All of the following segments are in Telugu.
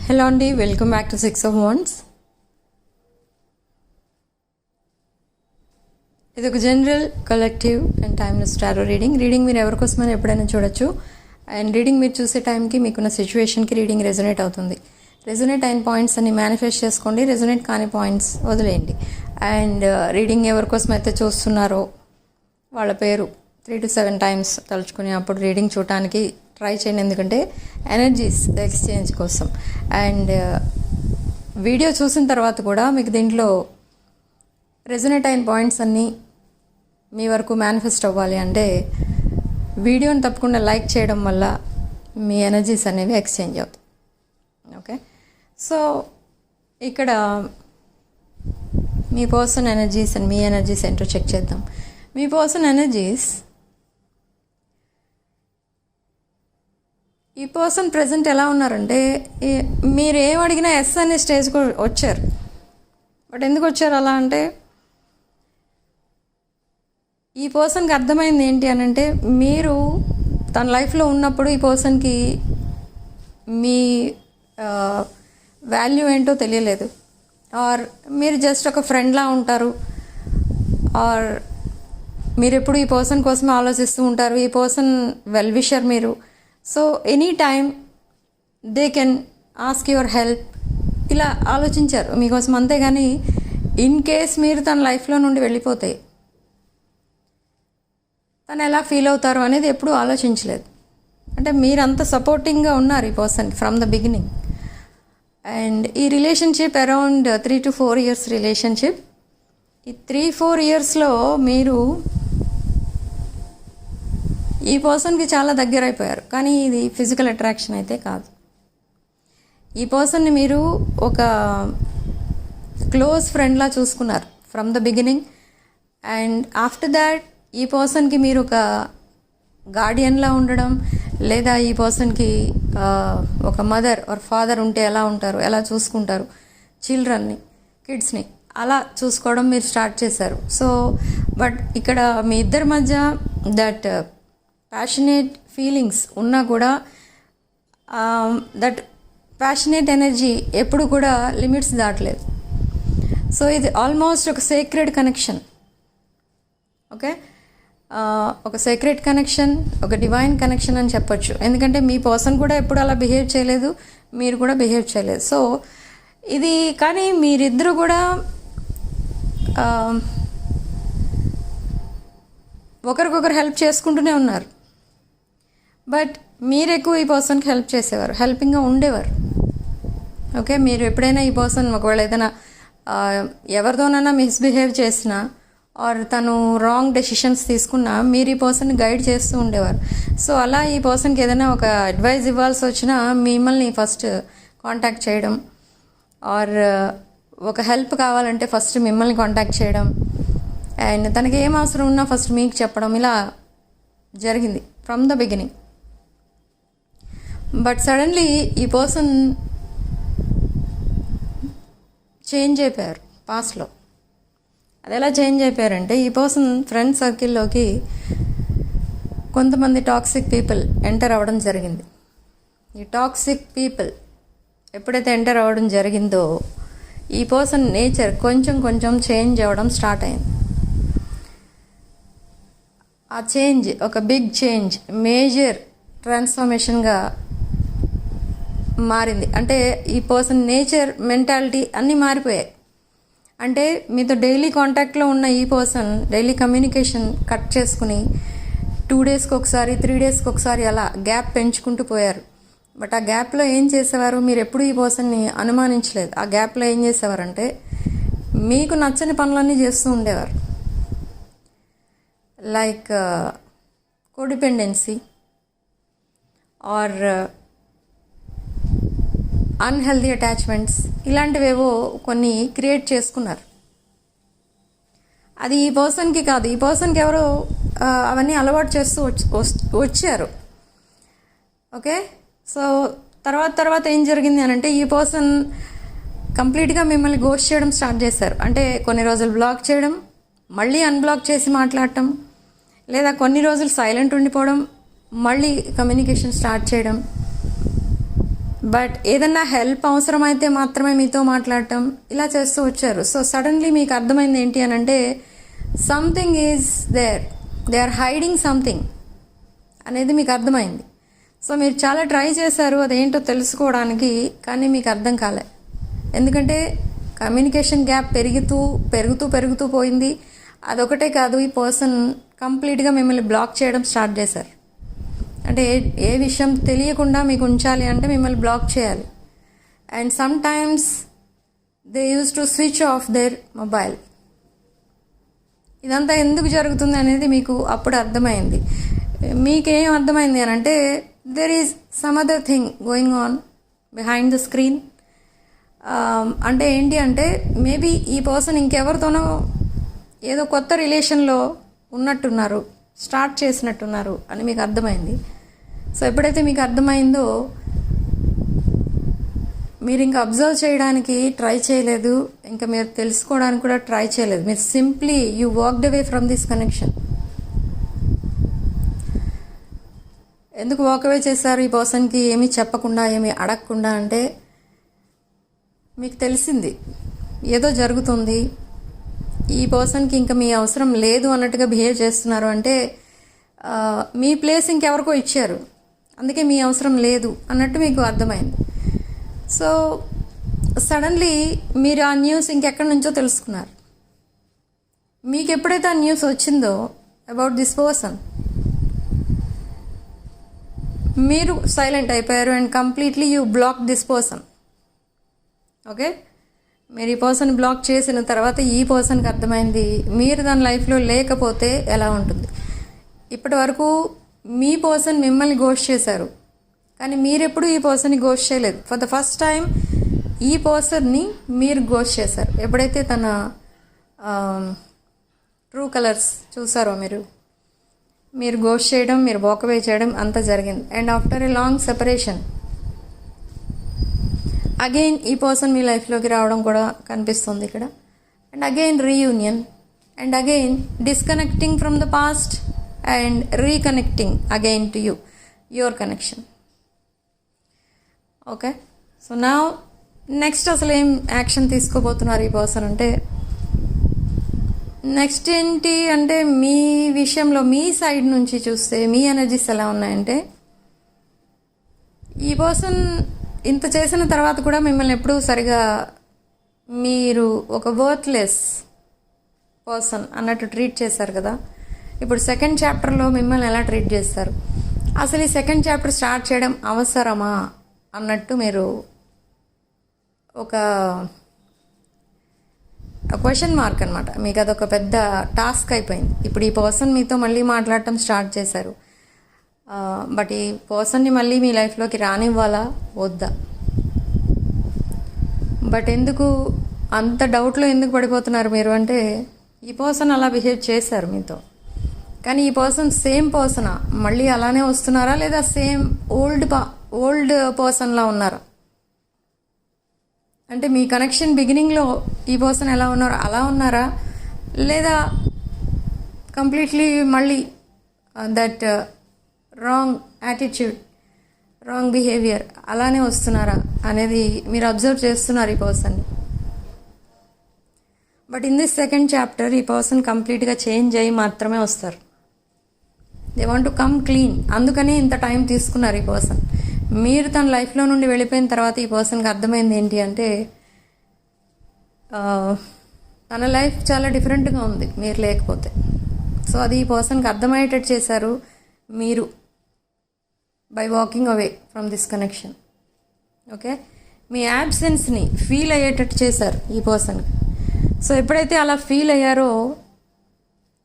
హలో అండి, welcome back to 6 of Wands. ఇది ఒక general collective and timeless tarot reading మీరు ఎవరికోసమైనా ఎప్పుడైనా చూడొచ్చు. అండ్ రీడింగ్ మీరు చూసే టైంకి మీకున్న సిచ్యువేషన్కి రీడింగ్ రెజొనేట్ అవుతుంది. రెజొనేట్ అయిన పాయింట్స్ అన్ని మేనిఫెస్ట్ చేసుకోండి, రెజొనేట్ కాని పాయింట్స్ వదిలేయండి. అండ్ రీడింగ్ ఎవరికోసం అయితే చూస్తున్నారో వాళ్ళ పేరు 3 to 7 times తలుచుకుని అప్పుడు రీడింగ్ చూడటానికి ట్రై చేయండి, ఎందుకంటే ఎనర్జీస్ ఎక్స్చేంజ్ కోసం. అండ్ వీడియో చూసిన తర్వాత కూడా మీకు దీంట్లో రెజొనేట్ అయిన పాయింట్స్ అన్నీ మీ వరకు మేనిఫెస్ట్ అవ్వాలి అంటే వీడియోని తప్పకుండా లైక్ చేయడం వల్ల మీ ఎనర్జీస్ అనేవి ఎక్స్చేంజ్ అవుతాయి. ఓకే, సో ఇక్కడ మీ పర్సన్ ఎనర్జీస్ అండ్ మీ ఎనర్జీస్ ఏంటో చెక్ చేద్దాం. మీ పర్సన్ ఎనర్జీస్, ఈ పర్సన్ ప్రజెంట్ ఎలా ఉన్నారంటే మీరు ఏం అడిగినా ఎస్ అనే స్టేజ్కి వచ్చారు. బట్ ఎందుకు వచ్చారు అలా అంటే ఈ పర్సన్కి అర్థమైంది ఏంటి అని అంటే మీరు తన లైఫ్లో ఉన్నప్పుడు ఈ పర్సన్కి మీ వాల్యూ ఏంటో తెలియలేదు, ఆర్ మీరు జస్ట్ ఒక ఫ్రెండ్లా ఉంటారు, ఆర్ మీరు ఎప్పుడు ఈ పర్సన్ కోసం ఆలోచిస్తూ ఉంటారు. ఈ పర్సన్ వెల్ విషర్ మీరు. So any time they can ask your help, ఇలా ఆలోచించారు మీకోసం. అంతేగాని ఇన్ కేస్ మీరు తన లైఫ్లో నుండి వెళ్ళిపోతే తను ఎలా ఫీల్ అవుతారు అనేది ఎప్పుడూ ఆలోచించలేదు. అంటే మీరు అంత సపోర్టింగ్గా ఉన్నారు ఈ person from the beginning. And ఈ relationship around 3 to 4 years relationship. ఈ 3-4 yearsలో మీరు ఈ పర్సన్కి చాలా దగ్గర అయిపోయారు, కానీ ఇది ఫిజికల్ అట్రాక్షన్ అయితే కాదు. ఈ పర్సన్ని మీరు ఒక క్లోజ్ ఫ్రెండ్లా చూసుకున్నారు from the beginning. And after that ఈ పర్సన్కి మీరు ఒక గార్డియన్లా ఉండడం, లేదా ఈ పర్సన్కి ఒక మదర్ ఆర్ ఫాదర్ ఉంటే ఎలా ఉంటారు, ఎలా చూసుకుంటారు చిల్డ్రన్ని, కిడ్స్ని, అలా చూసుకోవడం మీరు స్టార్ట్ చేశారు. సో బట్ ఇక్కడ మీ ఇద్దరి మధ్య దట్ ప్యాషనేట్ ఫీలింగ్స్ ఉన్నా కూడా దట్ ప్యాషనేట్ ఎనర్జీ ఎప్పుడు కూడా లిమిట్స్ దాటలేదు. సో ఇది ఆల్మోస్ట్ ఒక సేక్రెడ్ కనెక్షన్. ఓకే, ఒక సీక్రెట్ కనెక్షన్, ఒక డివైన్ కనెక్షన్ అని చెప్పొచ్చు. ఎందుకంటే మీ పర్సన్ కూడా ఎప్పుడు అలా బిహేవ్ చేయలేదు, మీరు కూడా బిహేవ్ చేయలేదు. సో ఇది, కానీ మీరిద్దరు కూడా ఒకరికొకరు హెల్ప్ చేసుకుంటూనే ఉన్నారు. బట్ మీరు ఎక్కువ ఈ పర్సన్కి హెల్ప్ చేసేవారు, హెల్పింగ్గా ఉండేవారు. ఓకే, మీరు ఎప్పుడైనా ఈ పర్సన్ ఒకవేళ ఏదైనా ఎవరితోనైనా మిస్బిహేవ్ చేసినా ఆర్ తను రాంగ్ డెసిషన్స్ తీసుకున్నా మీరు ఈ పర్సన్ని గైడ్ చేస్తూ ఉండేవారు. సో అలా ఈ పర్సన్కి ఏదైనా ఒక అడ్వైజ్ ఇవ్వాల్సి వచ్చినా మిమ్మల్ని ఫస్ట్ కాంటాక్ట్ చేయడం, ఆర్ ఒక హెల్ప్ కావాలంటే ఫస్ట్ మిమ్మల్ని కాంటాక్ట్ చేయడం, అండ్ తనకి ఏం అవసరం ఉన్నా ఫస్ట్ మీకు చెప్పడం, ఇలా జరిగింది from the beginning. But suddenly ఈ పర్సన్ చేంజ్ అయిపోయారు పాస్ట్లో. అది ఎలా చేంజ్ అయిపోయారంటే ఈ పర్సన్ ఫ్రెండ్ సర్కిల్లోకి కొంతమంది టాక్సిక్ పీపుల్ ఎంటర్ అవ్వడం జరిగింది. ఈ టాక్సిక్ పీపుల్ ఎప్పుడైతే ఎంటర్ అవ్వడం జరిగిందో ఈ పర్సన్ నేచర్ కొంచెం కొంచెం చేంజ్ అవ్వడం స్టార్ట్ అయింది. ఆ చేంజ్ ఒక బిగ్ చేంజ్, మేజర్ ట్రాన్స్ఫర్మేషన్గా మారింది. అంటే ఈ పర్సన్ నేచర్, మెంటాలిటీ అన్నీ మారిపోయాయి. అంటే మీతో డైలీ కాంటాక్ట్లో ఉన్న ఈ పర్సన్ డైలీ కమ్యూనికేషన్ కట్ చేసుకుని 2 daysకి ఒకసారి, 3 daysకి ఒకసారి అలా గ్యాప్ పెంచుకుంటూ పోయారు. బట్ ఆ గ్యాప్లో ఏం చేసేవారు, మీరు ఎప్పుడు ఈ పర్సన్ని అనుమానించలేదు. ఆ గ్యాప్లో ఏం చేసేవారంటే మీకు నచ్చని పనులన్నీ చేస్తూ ఉండేవారు. Like codependency or unhealthy attachments, ఇలాంటివేవో కొన్ని క్రియేట్ చేసుకున్నారు. అది ఈ పర్సన్కి కాదు, ఈ పర్సన్కి ఎవరో అవన్నీ అలవాటు చేస్తూ వచ్చారు. ఓకే, సో తర్వాత ఏం జరిగింది అని అంటే ఈ పర్సన్ కంప్లీట్గా మిమ్మల్ని గోస్ట్ చేయడం స్టార్ట్ చేశారు. అంటే కొన్ని రోజులు బ్లాక్ చేయడం, మళ్ళీ అన్బ్లాక్ చేసి మాట్లాడటం, లేదా కొన్ని రోజులు సైలెంట్ ఉండిపోవడం, మళ్ళీ కమ్యూనికేషన్ స్టార్ట్ చేయడం. బట్ ఏదన్నా హెల్ప్ అవసరమైతే మాత్రమే మీతో మాట్లాడటం ఇలా చేస్తూ వచ్చారు. సో సడన్లీ మీకు అర్థమైంది ఏంటి అని అంటే something is there, they are hiding something అనేది మీకు అర్థమైంది. సో మీరు చాలా ట్రై చేశారు అదేంటో తెలుసుకోవడానికి, కానీ మీకు అర్థం కాలే. ఎందుకంటే కమ్యూనికేషన్ గ్యాప్ పెరుగుతూ పోయింది. అదొకటే కాదు, ఈ పర్సన్ కంప్లీట్గా మిమ్మల్ని బ్లాక్ చేయడం స్టార్ట్ చేశారు. అంటే ఏ విషయం తెలియకుండా మీకు ఉంచాలి అంటే మిమ్మల్ని బ్లాక్ చేయాలి. And some times they use to switch of their mobile. ఇదంతా ఎందుకు జరుగుతుంది అనేది మీకు అప్పుడు అర్థమైంది. మీకేం అర్థమైంది అని అంటే there is some other thing going on behind the screen. అంటే ఏంటి అంటే మేబీ ఈ పర్సన్ ఇంకెవరితోనో ఏదో కొత్త రిలేషన్లో ఉన్నట్టున్నారు, స్టార్ట్ చేసినట్టున్నారు అని మీకు అర్థమైంది. సో ఎప్పుడైతే మీకు అర్థమైందో మీరు ఇంకా అబ్జర్వ్ చేయడానికి ట్రై చేయలేదు, ఇంకా మీరు తెలుసుకోవడానికి కూడా ట్రై చేయలేదు. మీరు simply you walked away from this connection. ఎందుకు వాక్ అవే చేశారు ఈ పర్సన్కి ఏమీ చెప్పకుండా, ఏమీ అడగకుండా అంటే మీకు తెలిసింది ఏదో జరుగుతుంది, ఈ పర్సన్కి ఇంకా మీ అవసరం లేదు అన్నట్టుగా బిహేవ్ చేస్తున్నారు. అంటే మీ ప్లేస్ ఇంకెవరికో ఇచ్చారు, అందుకే మీ అవసరం లేదు అన్నట్టు మీకు అర్థమైంది. సో సడన్లీ మీరు ఆ న్యూస్ ఇంకెక్కడి నుంచో తెలుసుకున్నారు. మీకు ఎప్పుడైతే ఆ న్యూస్ వచ్చిందో అబౌట్ దిస్ పర్సన్, మీరు సైలెంట్ అయిపోయారు and completely you block this person. Okay, మీరు ఈ పర్సన్ బ్లాక్ చేసిన తర్వాత ఈ పర్సన్కి అర్థమైంది మీరు దాని లైఫ్లో లేకపోతే ఎలా ఉంటుంది. ఇప్పటి వరకు మీ పర్సన్ మిమ్మల్ని గోస్ట్ చేశారు, కానీ మీరెప్పుడు ఈ పర్సన్ని గోస్ట్ చేయలేదు. ఫర్ ద ఫస్ట్ టైం ఈ పర్సన్ని మీరు గోస్ట్ చేశారు. ఎప్పుడైతే తన ట్రూ కలర్స్ చూసారో మీరు గోస్ట్ చేయడం, మీరు వాకవే చేయడం అంతా జరిగింది. And after a long separation again ఈ పర్సన్ మీ లైఫ్లోకి రావడం కూడా కనిపిస్తుంది ఇక్కడ. And again reunion, and again disconnecting from the past and reconnecting again to your connection. Okay, so నా నెక్స్ట్ అసలు ఏం యాక్షన్ తీసుకోబోతున్నారు ఈ పర్సన్ అంటే, నెక్స్ట్ ఏంటి అంటే మీ విషయంలో మీ సైడ్ నుంచి చూస్తే మీ ఎనర్జీస్ ఎలా ఉన్నాయంటే, ఈ పర్సన్ ఇంత చేసిన తర్వాత కూడా మిమ్మల్ని ఎప్పుడూ సరిగా మీరు ఒక వర్త్లెస్ పర్సన్ అన్నట్టు ట్రీట్ చేశారు కదా. ఇప్పుడు సెకండ్ చాప్టర్లో మిమ్మల్ని ఎలా ట్రీట్ చేస్తారు, అసలు ఈ సెకండ్ చాప్టర్ స్టార్ట్ చేయడం అవసరమా అన్నట్టు మీరు ఒక క్వశ్చన్ మార్క్ అనమాట. మీకు అదొక పెద్ద టాస్క్ అయిపోయింది. ఇప్పుడు ఈ పర్సన్ మీతో మళ్ళీ మాట్లాడటం స్టార్ట్ చేశారు, బట్ ఈ పర్సన్ని మళ్ళీ మీ లైఫ్లోకి రానివ్వాలా వద్దా? బట్ ఎందుకు అంత డౌట్లో ఎందుకు పడిపోతున్నారు మీరు అంటే, ఈ పర్సన్ అలా బిహేవ్ చేశారు మీతో, కానీ ఈ పర్సన్ సేమ్ పర్సనా, మళ్ళీ అలానే వస్తున్నారా లేదా సేమ్ ఓల్డ్ పర్సన్లా ఉన్నారా? అంటే మీ కనెక్షన్ బిగినింగ్లో ఈ పర్సన్ ఎలా ఉన్నారో అలా ఉన్నారా, లేదా కంప్లీట్లీ మళ్ళీ that wrong attitude, wrong behaviour అలానే వస్తున్నారా అనేది మీరు అబ్జర్వ్ చేస్తున్నారు ఈ పర్సన్ని. But in this second chapter ఈ పర్సన్ కంప్లీట్గా చేంజ్ అయ్యి మాత్రమే వస్తారు. They want to come clean. అందుకని ఇంత టైం తీసుకున్నారు ఈ పర్సన్. మీరు తన లైఫ్లో నుండి వెళ్ళిపోయిన తర్వాత ఈ పర్సన్కి అర్థమైంది ఏంటి అంటే, తన లైఫ్ చాలా డిఫరెంట్గా ఉంది మీరు లేకపోతే. సో అది ఈ పర్సన్కి అర్థమయ్యేటట్టు చేశారు మీరు by walking away from this connection. Okay, మీ యాబ్సెన్స్ని ఫీల్ అయ్యేటట్టు చేశారు ఈ పర్సన్కి. సో ఎప్పుడైతే అలా ఫీల్ అయ్యారో,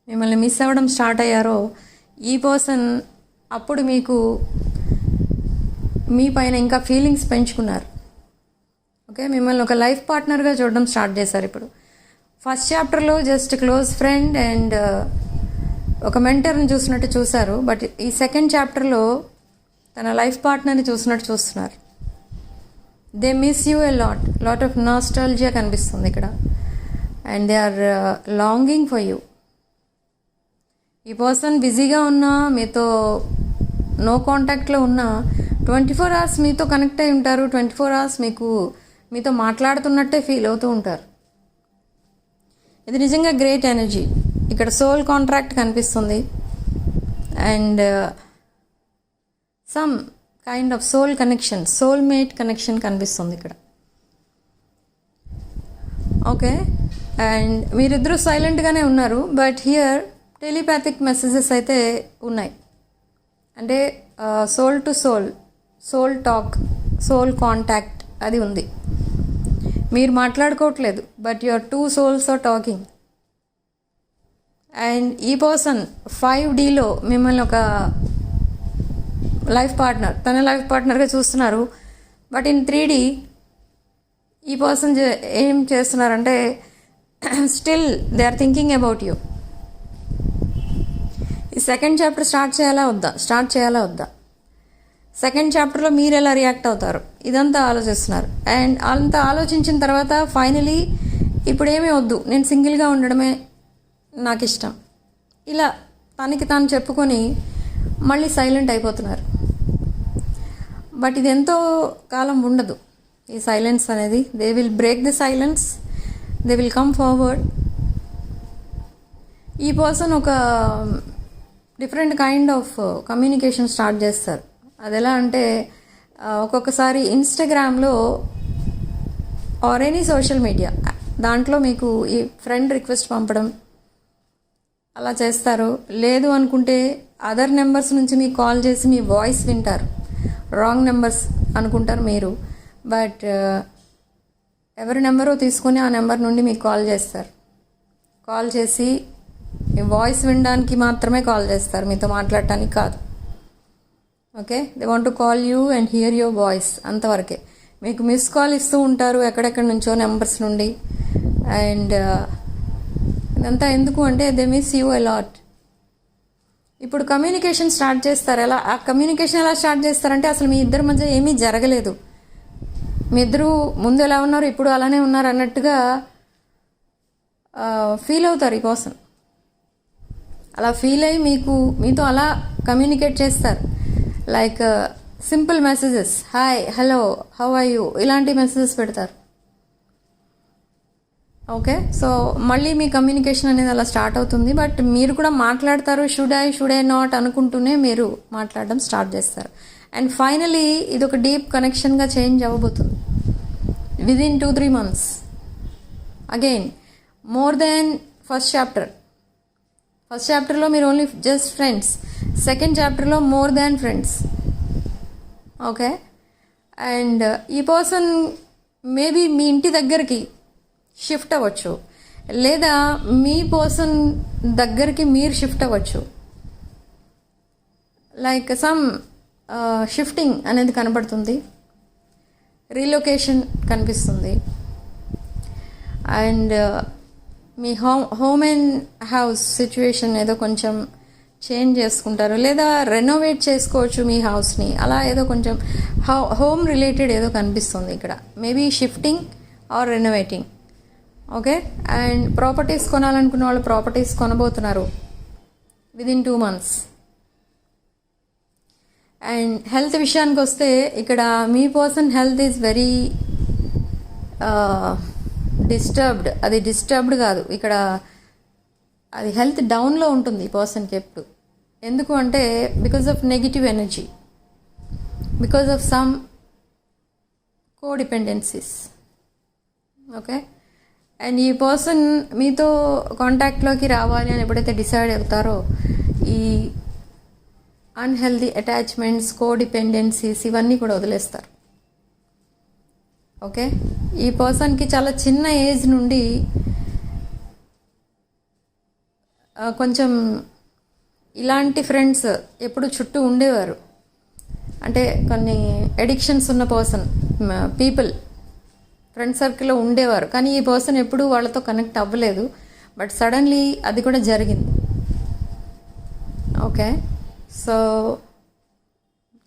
మిమ్మల్ని మిస్ అవ్వడం స్టార్ట్ అయ్యారో, ఈ పర్సన్ అప్పుడు మీకు మీ పైన ఇంకా ఫీలింగ్స్ పెంచుకున్నారు. ఓకే, మిమ్మల్ని ఒక లైఫ్ పార్ట్నర్గా చూడడం స్టార్ట్ చేశారు. ఇప్పుడు ఫస్ట్ చాప్టర్లో జస్ట్ క్లోజ్ ఫ్రెండ్ అండ్ ఒక మెంటర్ని చూసినట్టు చూశారు, బట్ ఈ సెకండ్ చాప్టర్లో తన లైఫ్ పార్ట్నర్ని చూసినట్టు చూస్తున్నారు. They miss you a lot of nostalgia కనిపిస్తుంది ఇక్కడ. And they are longing for you. ఈ పర్సన్ బిజీగా ఉన్నా, మీతో నో కాంటాక్ట్లో ఉన్నా, 24 అవర్స్ మీతో కనెక్ట్ అయి ఉంటారు. 24 అవర్స్ మీతో మాట్లాడుతున్నట్టే ఫీల్ అవుతూ ఉంటారు. ఇది నిజంగా గ్రేట్ ఎనర్జీ. ఇక్కడ సోల్ కాంట్రాక్ట్ కనిపిస్తుంది and some kind of soul connection, soulmate connection కనిపిస్తుంది ఇక్కడ. ఓకే, అండ్ మీరిద్దరూ సైలెంట్గానే ఉన్నారు, బట్ హియర్ టెలిపాథిక్ మెసేజెస్ అయితే ఉన్నాయి. అంటే soul to soul, soul talk, soul contact అది ఉంది. మీరు మాట్లాడుకోవట్లేదు, but your 2 souls are talking. And ఈ పర్సన్ 5Dలో మిమ్మల్ని ఒక లైఫ్ పార్ట్నర్, తన లైఫ్ పార్ట్నర్గా చూస్తున్నారు. బట్ ఇన్ 3D ఈ పర్సన్ ఏం చేస్తున్నారంటే still they are thinking about you. ఈ సెకండ్ చాప్టర్ స్టార్ట్ చేయాలా వద్దా, సెకండ్ చాప్టర్లో మీరు ఎలా రియాక్ట్ అవుతారు, ఇదంతా ఆలోచిస్తున్నారు. అండ్ అంతా ఆలోచించిన తర్వాత ఫైనలీ ఇప్పుడు ఏమీ వద్దు, నేను సింగిల్గా ఉండడమే నాకు ఇష్టం, ఇలా తనకి తాను చెప్పుకొని మళ్ళీ సైలెంట్ అయిపోతున్నారు. బట్ ఇది ఎంతో కాలం ఉండదు ఈ సైలెన్స్ అనేది. They will break the silence, they will come forward. ఈ పర్సన్ ఒక different kind of communication start చేస్తారు. అది ఎలా అంటే ఒక్కొక్కసారి ఇన్స్టాగ్రామ్లో ఆర్ ఎనీ సోషల్ మీడియా దాంట్లో మీకు ఈ ఫ్రెండ్ రిక్వెస్ట్ పంపడం అలా చేస్తారు. లేదు అనుకుంటే అదర్ నెంబర్స్ నుంచి మీకు కాల్ చేసి మీ వాయిస్ వింటారు. రాంగ్ నెంబర్స్ అనుకుంటారు మీరు, బట్ ఎవరి నెంబరో తీసుకొని ఆ నెంబర్ నుండి మీకు కాల్ చేస్తారు. కాల్ చేసి మీ వాయిస్ వినడానికి మాత్రమే కాల్ చేస్తారు, మీతో మాట్లాడటానికి కాదు. Okay, they want to call you and here your voice, అంతవరకే. మీకు మిస్ కాల్ ఇస్తూ ఉంటారు ఎక్కడెక్కడి నుంచో నెంబర్స్ నుండి. అండ్ ఇదంతా ఎందుకు అంటే దే మిస్ యూ అలాట్. ఇప్పుడు కమ్యూనికేషన్ స్టార్ట్ చేస్తారు. ఆ కమ్యూనికేషన్ ఎలా స్టార్ట్ చేస్తారంటే అసలు మీ ఇద్దరి మధ్య ఏమీ జరగలేదు, మీ ఇద్దరు ముందు ఎలా ఉన్నారు ఇప్పుడు అలానే ఉన్నారు అన్నట్టుగా ఫీల్ అవుతారు ఈ పర్సన్. అలా ఫీల్ అయ్యి మీతో అలా కమ్యూనికేట్ చేస్తారు. Like simple messages, hi, hello, how are you, ఇలాంటి మెసేజెస్ పెడతారు. ఓకే, సో మళ్ళీ మీ కమ్యూనికేషన్ అనేది అలా స్టార్ట్ అవుతుంది. బట్ మీరు కూడా మాట్లాడతారు, షుడ్ ఐ నాట్ అనుకుంటూనే మీరు మాట్లాడడం స్టార్ట్ చేస్తారు. అండ్ ఫైనలీ ఇది ఒక డీప్ కనెక్షన్గా చేంజ్ అవ్వబోతుంది within 2-3 months. Again more than first చాప్టర్లో మీరు ఓన్లీ జస్ట్ ఫ్రెండ్స్, సెకండ్ చాప్టర్లో more than friends. Okay, and ఈ పర్సన్ మేబీ మీ ఇంటి దగ్గరికి షిఫ్ట్ అవ్వచ్చు, లేదా మీ పర్సన్ దగ్గరికి మీరు షిఫ్ట్ అవ్వచ్చు. లైక్ సమ్ షిఫ్టింగ్ అనేది కనబడుతుంది, రీలొకేషన్ కనిపిస్తుంది. And me home and house situation ఏదో కొంచెం చేంజ్ చేసుకుంటారు, లేదా రెనోవేట్ చేసుకోవచ్చు మీ హౌస్ని. అలా ఏదో కొంచెం హోమ్ రిలేటెడ్ ఏదో కనిపిస్తుంది ఇక్కడ. Maybe shifting or renovating. Okay, and properties కొనాలనుకున్న వాళ్ళు ప్రాపర్టీస్ కొనబోతున్నారు విదిన్ 2 months. అండ్ హెల్త్ విషయానికి వస్తే ఇక్కడ మీ person health is very disturbed. అది డిస్టర్బ్డ్ కాదు, ఇక్కడ అది హెల్త్ డౌన్లో ఉంటుంది ఈ పర్సన్కి ఎప్పుడు. ఎందుకు అంటే because of negative energy, because of some codependencies. Okay, and ఈ పర్సన్ మీతో కాంటాక్ట్లోకి రావాలి అని ఎప్పుడైతే డిసైడ్ అవుతారో ఈ అన్హెల్దీ అటాచ్మెంట్స్, కోడిపెండెన్సీస్ ఇవన్నీ కూడా వదిలేస్తారు. ఓకే, ఈ పర్సన్కి చాలా చిన్న ఏజ్ నుండి కొంచెం ఇలాంటి ఫ్రెండ్స్ ఎప్పుడు చుట్టూ ఉండేవారు. అంటే కొన్ని ఎడిక్షన్స్ ఉన్న పర్సన్ పీపుల్ ఫ్రెండ్ సర్కిల్లో ఉండేవారు, కానీ ఈ పర్సన్ ఎప్పుడూ వాళ్ళతో కనెక్ట్ అవ్వలేదు. బట్ సడన్లీ అది కూడా జరిగింది. ఓకే, సో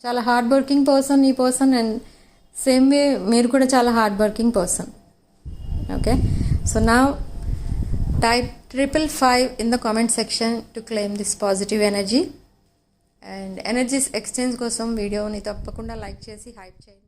చాలా హార్డ్ వర్కింగ్ పర్సన్ ఈ పర్సన్, అండ్ సేమ్ వే మీరు కూడా చాలా hard working person. Okay, so నా type 555 in the comment section to claim this positive energy. And energies exchange కోసం వీడియోని తప్పకుండా లైక్ చేసి హైప్ చేయండి.